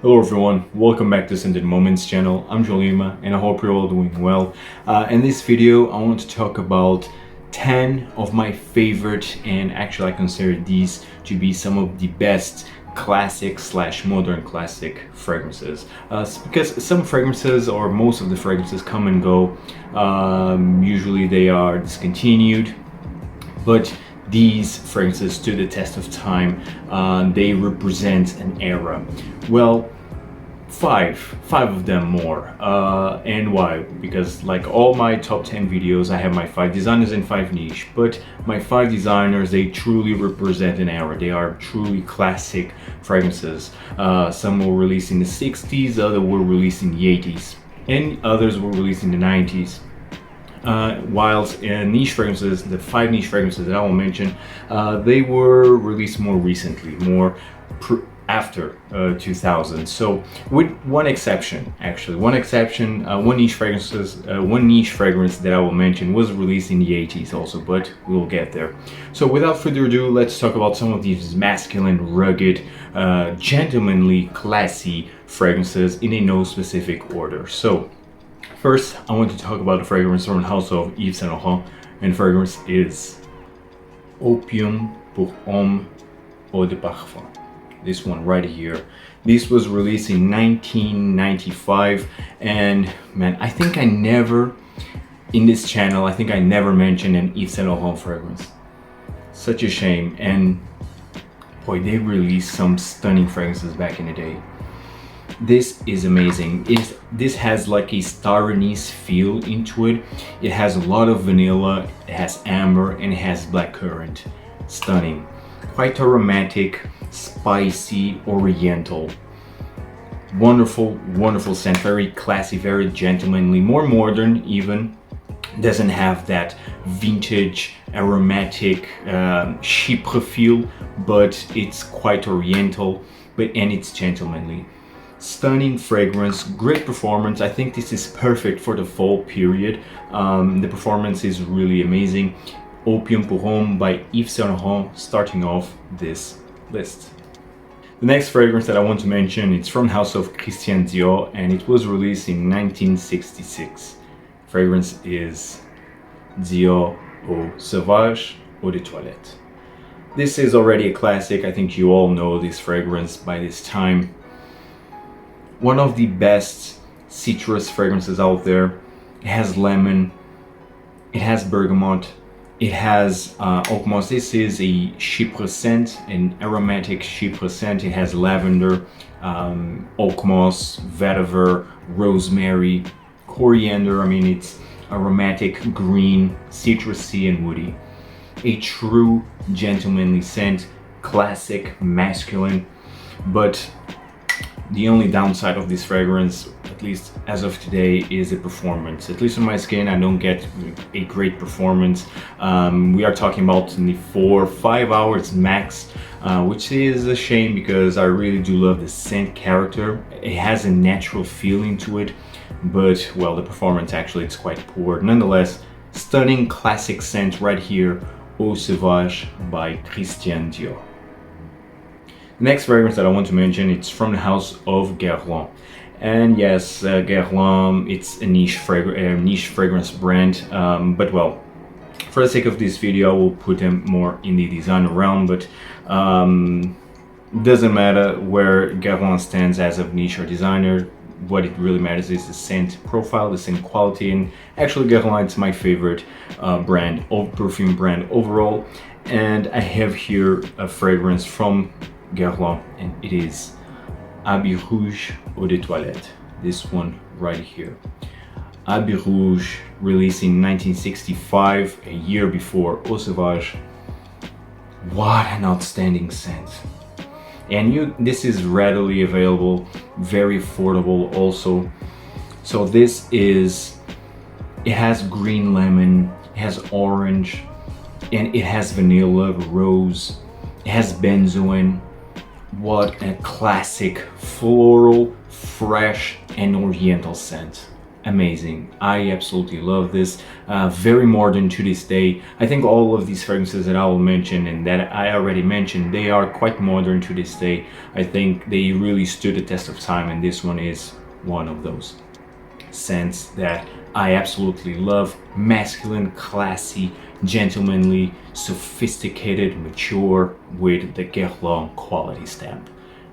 Hello everyone, welcome back to Scented Moments channel. I'm Jolima and I hope you're all doing well. In this video I want to talk about 10 of my favorite, and actually I consider these to be some of the best classic slash modern classic fragrances. Because some fragrances, or most of the fragrances, come and go. Usually they are discontinued, but these fragrances stood the test of time. They represent an era. Well, five of them more. And why? Because like all my top 10 videos, I have my 5 designers and 5 niche, but my 5 designers, they truly represent an era. They are truly classic fragrances. Some were released in the 60s, others were released in the 80s, and others were released in the 90s. Whilst niche fragrances, the 5 niche fragrances that I will mention, they were released more recently, after 2000. So with one exception, actually, one niche fragrance that I will mention was released in the 80s also, but we'll get there. So without further ado, let's talk about some of these masculine, rugged, gentlemanly, classy fragrances in a no specific order. So first, I want to talk about the fragrance from the house of Yves Saint Laurent, and the fragrance is Opium pour Homme Eau de Parfum. This one right here. This was released in 1995, and man, I think I never, in this channel, I think I never mentioned an Yves Saint Laurent fragrance. Such a shame. And boy, they released some stunning fragrances back in the day. This is amazing. This has like a star anise feel into it. It has a lot of vanilla, it has amber, and it has blackcurrant. Stunning. Quite aromatic, spicy, oriental. Wonderful scent. Very classy, very gentlemanly, more modern even. Doesn't have that vintage aromatic chypre feel, but it's quite oriental, and it's gentlemanly. Stunning fragrance, great performance. I think this is perfect for the fall period. The performance is really amazing. Opium pour Homme by Yves Saint Laurent, starting off this list. The next fragrance that I want to mention, it's from House of Christian Dior, and it was released in 1966. Fragrance is Dior Eau Sauvage EDT. This is already a classic. I think you all know this fragrance by this time. One of the best citrus fragrances out there. It has lemon, it has bergamot, it has oak moss. This is a chypre scent, an aromatic chypre scent. It has lavender, oak moss, vetiver, rosemary, coriander. I mean, it's aromatic, green, citrusy, and woody. A true gentlemanly scent, classic, masculine, but the only downside of this fragrance, at least as of today, is the performance. At least on my skin, I don't get a great performance. We are talking about only 4-5 hours max, which is a shame because I really do love the scent character. It has a natural feeling to it, but well, the performance actually is quite poor. Nonetheless, stunning classic scent right here, Eau Sauvage by Christian Dior. The next fragrance that I want to mention, it's from the house of Guerlain. And yes, Guerlain, it's a niche fragrance brand, but well, for the sake of this video, I will put them more in the designer realm, but doesn't matter where Guerlain stands as a niche or designer. What it really matters is the scent profile, the scent quality, and actually Guerlain is my favorite perfume brand overall. And I have here a fragrance from Guerlain, and it is Habit Rouge Eau de Toilette. This one right here. Habit Rouge, released in 1965, a year before Eau Sauvage. What an outstanding scent. And this is readily available, very affordable also. So it has green lemon, it has orange, and it has vanilla, rose, it has benzoin. What a classic, floral, fresh, and oriental scent. amazing. I absolutely love this. Very modern to this day. I think all of these fragrances that I will mention and that I already mentioned, they are quite modern to this day. I think they really stood the test of time, and this one is one of those scents that I absolutely love. Masculine, classy, gentlemanly, sophisticated, mature, with the Guerlain quality stamp.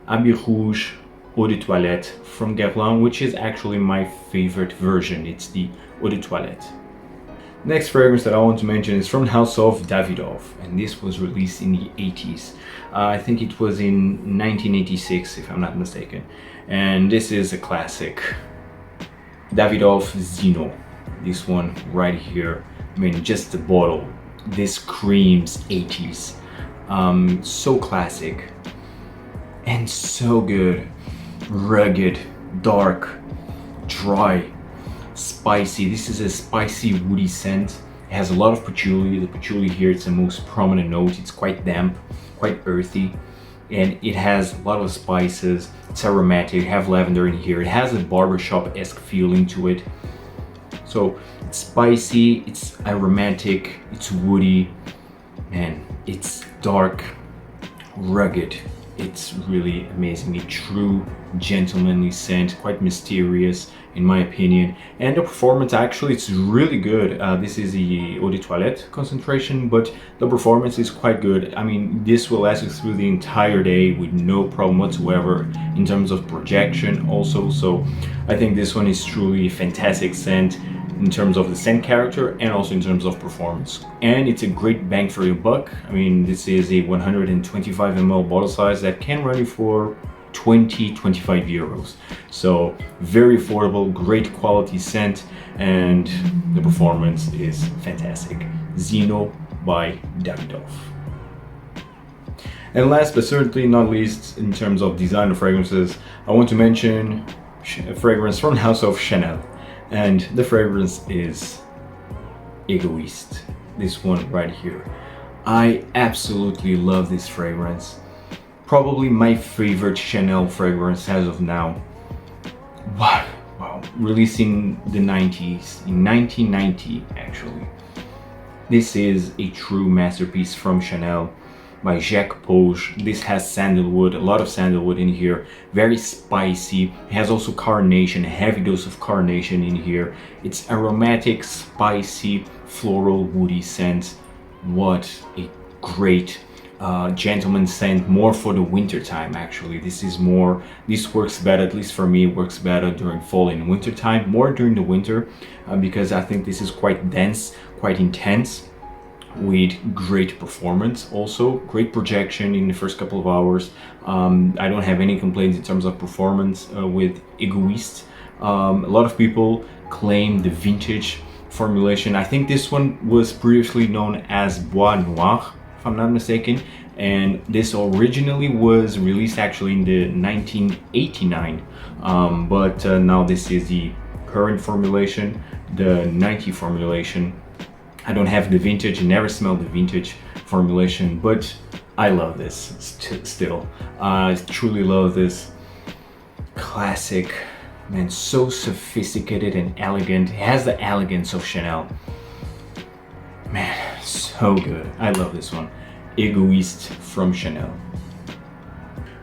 Rouge Eau de Toilette from Guerlain, which is actually my favorite version. It's the Eau de Toilette. Next fragrance that I want to mention is from the house of Davidoff, and this was released in the 80s. I think it was in 1986, if I'm not mistaken. And this is a classic. Davidoff Zino. This one right here. I mean, just the bottle. This screams 80s. So classic. And so good. Rugged, dark, dry, spicy. This is a spicy, woody scent. It has a lot of patchouli. The patchouli here, it's the most prominent note. It's quite damp, quite earthy, and it has a lot of spices. It's aromatic. You have lavender in here. It has a barbershop-esque feeling to it. So it's spicy, it's aromatic, it's woody, and it's dark, rugged. It's really amazing. A true gentlemanly scent, quite mysterious in my opinion. And the performance, actually, it's really good. This is the Eau de Toilette concentration, but the performance is quite good. I mean, this will last you through the entire day with no problem whatsoever in terms of projection also. So I think this one is truly a fantastic scent in terms of the scent character and also in terms of performance. And it's a great bang for your buck. I mean, this is a 125 ml bottle size that can run you for 20-25 euros. So very affordable, great quality scent, and the performance is fantastic. Zino by Davidoff. And last but certainly not least, in terms of designer fragrances, I want to mention a fragrance from the house of Chanel. And the fragrance is Egoiste, this one right here. I absolutely love this fragrance. Probably my favorite Chanel fragrance as of now. Wow, releasing the 90s, in 1990 actually. This is a true masterpiece from Chanel by Jacques Poge. This has sandalwood, a lot of sandalwood in here, very spicy. It has also carnation, a heavy dose of carnation in here. It's aromatic, spicy, floral, woody scent. What a great gentleman scent, more for the winter time actually. This works better, at least for me, it works better during fall and winter time, more during the winter, because I think this is quite dense, quite intense, with great performance, also great projection in the first couple of hours. I don't have any complaints in terms of performance with Egoiste. A lot of people claim the vintage formulation. I think this one was previously known as Bois Noir, if I'm not mistaken, and this originally was released actually in the 1989, but now this is the current formulation, the 90 formulation. I don't have the vintage, never smelled the vintage formulation, but I love this still. I truly love this. Classic, man, so sophisticated and elegant. It has the elegance of Chanel. Man, so good. I love this one. Egoiste from Chanel.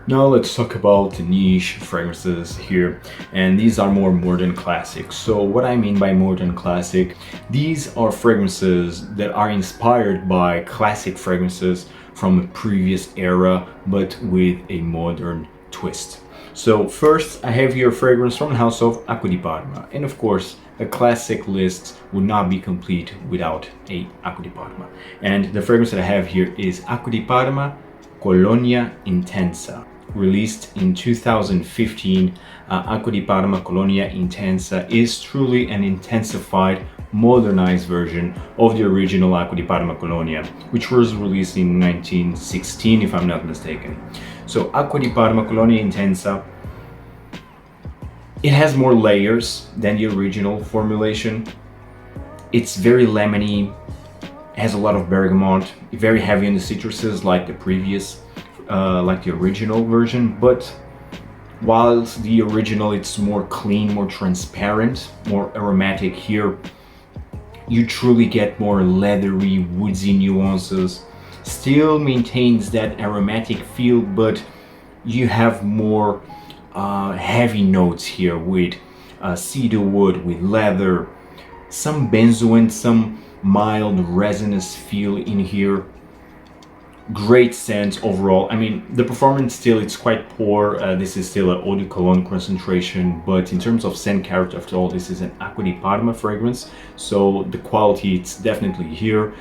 Now let's talk about niche fragrances here, and these are more modern classics. So what I mean by modern classic, these are fragrances that are inspired by classic fragrances from a previous era, but with a modern twist. So first I have here a fragrance from the house of Acqua di Parma, and of course a classic list would not be complete without a Acqua di Parma. And the fragrance that I have here is Acqua di Parma Colonia Intensa. Released in 2015, Acqua di Parma Colonia Intensa is truly an intensified, modernized version of the original Acqua di Parma Colonia, which was released in 1916 if I'm not mistaken. So Acqua di Parma Colonia Intensa, it has more layers than the original formulation. It's very lemony, has a lot of bergamot, very heavy on the citruses like the previous, like the original version, but Whilst the original it's more clean, more transparent, more aromatic, here you truly get more leathery, woodsy nuances. Still maintains that aromatic feel, but you have more heavy notes here with cedar wood, with leather, some benzoin, some mild resinous feel in here. Great scent overall. I mean, the performance still, it's quite poor. This is still an eau de cologne concentration, but in terms of scent character, after all, this is an Acqua di Parma fragrance, so the quality, it's definitely here.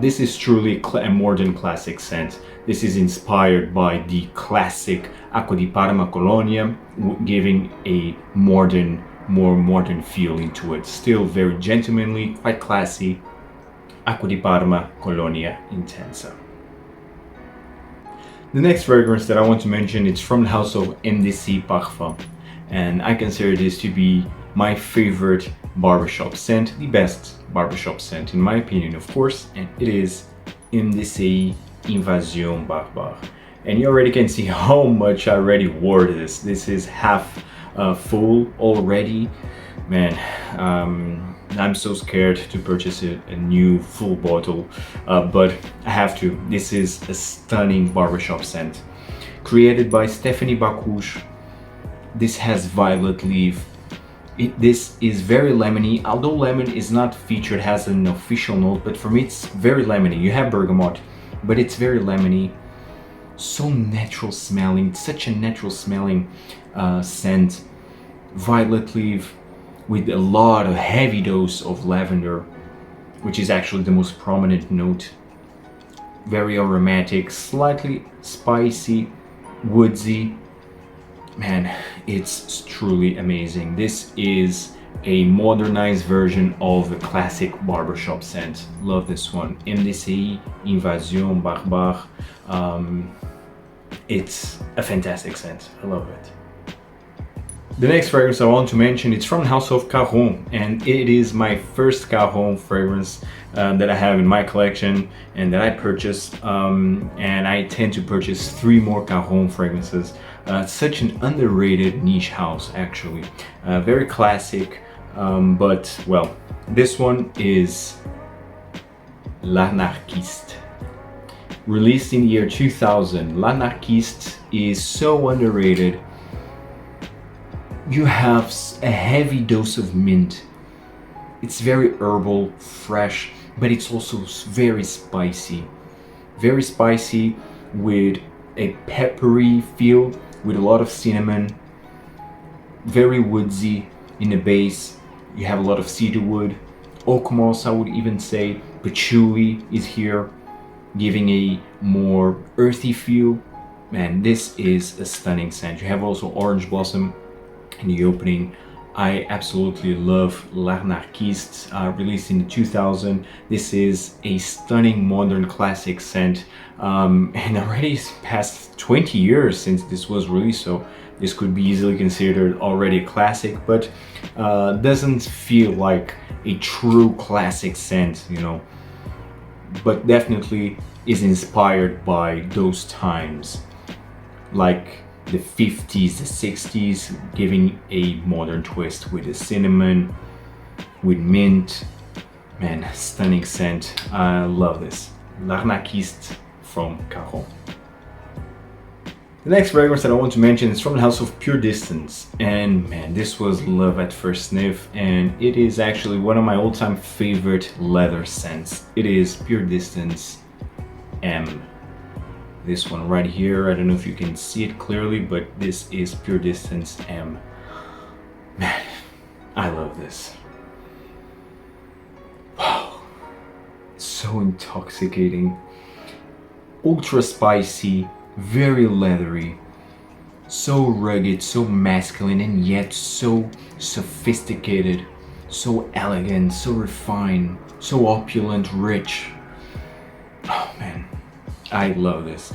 This is truly a modern classic scent. This is inspired by the classic Acqua di Parma Colonia, giving a modern, more modern feel into it. Still very gentlemanly, quite classy. Acqua di Parma Colonia Intensa. The next fragrance that I want to mention, it's from the house of MDCI Parfum, and I consider this to be my favorite barbershop scent, the best barbershop scent in my opinion, of course, and it is MDCI Invasion Barbare. And you already can see how much I already wore this. This is half full already. Man, I'm so scared to purchase a new full bottle, but I have to. This is a stunning barbershop scent. Created by Stephanie Bacchus. This has violet leaf. This is very lemony, although lemon is not featured as an official note, but for me it's very lemony. You have bergamot, but it's very lemony. So natural smelling, such a natural smelling scent. Violet leaf, with a lot of heavy dose of lavender, which is actually the most prominent note. Very aromatic, slightly spicy, woodsy. Man, it's truly amazing. This is a modernized version of the classic barbershop scent. Love this one. MDCI Invasion Barbare. It's a fantastic scent. I love it. The next fragrance I want to mention, it's from the house of Cajon, and it is my first Cajon fragrance that I have in my collection and that I purchased, and I tend to purchase 3 more Cajon fragrances. Such an underrated niche house, actually. Very classic, but well, this one is L'Anarchiste. Released in the year 2000, L'Anarchiste is so underrated. You have a heavy dose of mint. It's very herbal, fresh, but it's also very spicy. Very spicy with a peppery feel, with a lot of cinnamon. Very woodsy in the base. You have a lot of cedar wood. Oak moss, I would even say. Patchouli is here, giving a more earthy feel. Man, this is a stunning scent. You have also orange blossom in the opening. I absolutely love L'Anarchiste, released in 2000. This is a stunning modern classic scent, and already it's past 20 years since this was released, so this could be easily considered already a classic, but doesn't feel like a true classic scent, you know, but definitely is inspired by those times, like the 50s, the 60s, giving a modern twist with the cinnamon, with mint. Man, stunning scent. I love this. L'Anarchiste from Caron. The next fragrance that I want to mention is from the house of Puredistance, and man, this was love at first sniff, and it is actually one of my all-time favorite leather scents. It is Puredistance M. This one right here, I don't know if you can see it clearly, but this is Puredistance M. Man, I love this. Wow, so intoxicating, ultra spicy, very leathery, so rugged, so masculine, and yet so sophisticated, so elegant, so refined, so opulent, rich. Oh man, I love this.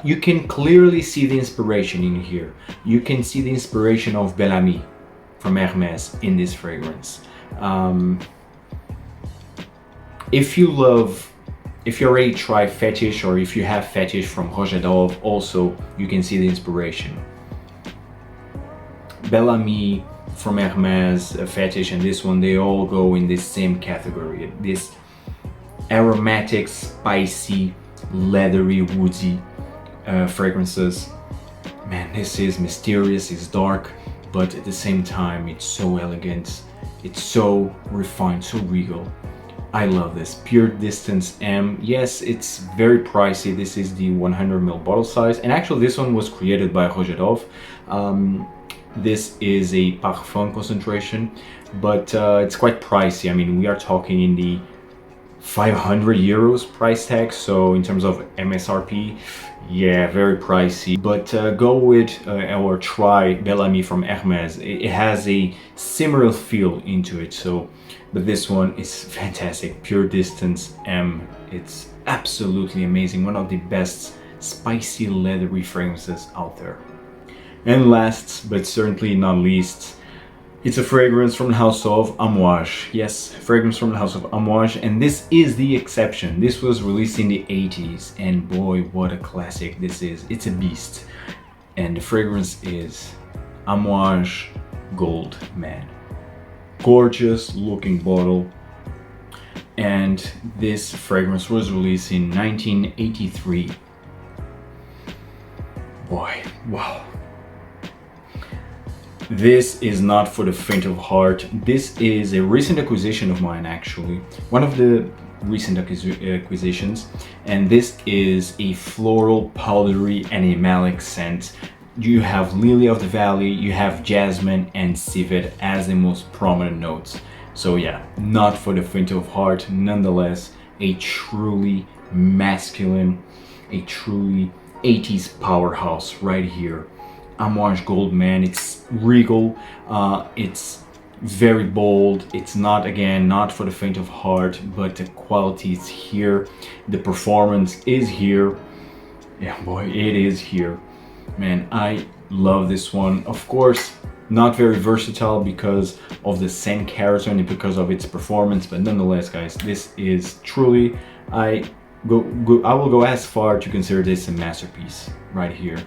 You can clearly see the inspiration in here. You can see the inspiration of Bel Ami from Hermes in this fragrance. If you already try fetish, or if you have fetish from Rouge also, you can see the inspiration. Bellamy from Hermes, Fetish, and this one, they all go in this same category. This aromatic, spicy, leathery, woodsy fragrances. Man, this is mysterious, it's dark, but at the same time it's so elegant, it's so refined, so regal. I love this. Puredistance M. Yes, it's very pricey. This is the 100ml bottle size, and actually this one was created by Davidoff. This is a parfum concentration, but it's quite pricey. I mean, we are talking in the 500 euros price tag, so in terms of MSRP, yeah, very pricey. But go with or try Bellamy from Hermes. It has a similar feel into it, so but this one is fantastic. Puredistance M. It's absolutely amazing. One of the best spicy leathery fragrances out there. And last but certainly not least, it's a fragrance from the house of Amouage. Yes, fragrance from the house of Amouage, and this is the exception. This was released in the 80s, and boy, what a classic this is. It's a beast. And the fragrance is Amouage Gold Man. Gorgeous looking bottle, and this fragrance was released in 1983. Boy, wow. This is not for the faint of heart. This is a recent acquisition of mine, actually. One of the recent acquisitions, and this is a floral, powdery, animalic scent. You have lily of the valley, you have jasmine and civet as the most prominent notes. So yeah, not for the faint of heart. Nonetheless, a truly masculine, a truly 80s powerhouse right here. Amouage Gold Man. It's regal, it's very bold. It's not, again, not for the faint of heart, but the quality is here, the performance is here. Yeah, boy, it is here. Man, I love this one. Of course, not very versatile because of the scent character and because of its performance, but nonetheless, guys, this is truly, I will go as far to consider this a masterpiece right here.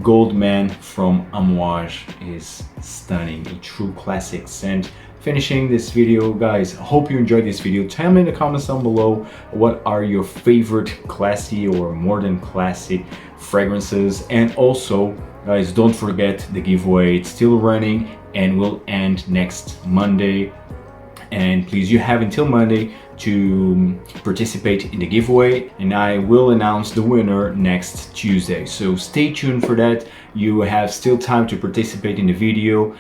Gold Man from Amouage is stunning, a true classic scent. Finishing this video, guys, hope you enjoyed this video. Tell me in the comments down below what are your favorite classy or more than classic fragrances, and also, guys, don't forget the giveaway. It's still running and will end next Monday, and please, you have until Monday to participate in the giveaway, and I will announce the winner next Tuesday, so stay tuned for that. You have still time to participate in the video.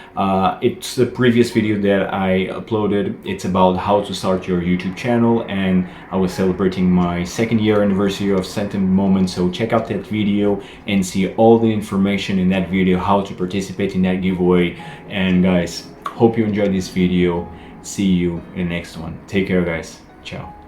It's the previous video that I uploaded. It's about how to start your YouTube channel, and I was celebrating my 2nd year anniversary of Sentiment Moment, so check out that video and see all the information in that video, how to participate in that giveaway. And guys, hope you enjoyed this video. See you in the next one. Take care, guys. Ciao.